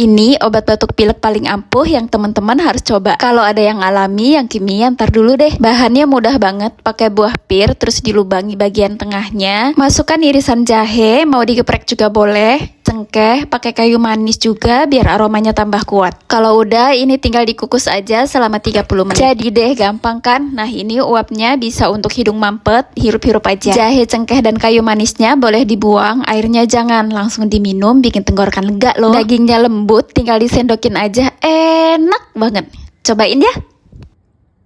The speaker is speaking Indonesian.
Ini obat batuk pilek paling ampuh yang teman-teman harus coba. Kalau ada yang alami, yang kimia ntar dulu deh. Bahannya mudah banget, pakai buah pir, terus dilubangi bagian tengahnya. Masukkan irisan jahe, mau digeprek juga boleh. Cengkeh, pakai kayu manis juga biar aromanya tambah kuat. Kalau udah, ini tinggal dikukus aja selama 30 menit. Jadi deh, gampang kan? Nah, ini uapnya bisa untuk hidung mampet, hirup-hirup aja. Jahe, cengkeh, dan kayu manisnya boleh dibuang, airnya jangan langsung diminum, bikin tenggorokan lega loh. Dagingnya lembut, tinggal disendokin aja, enak banget. Cobain ya!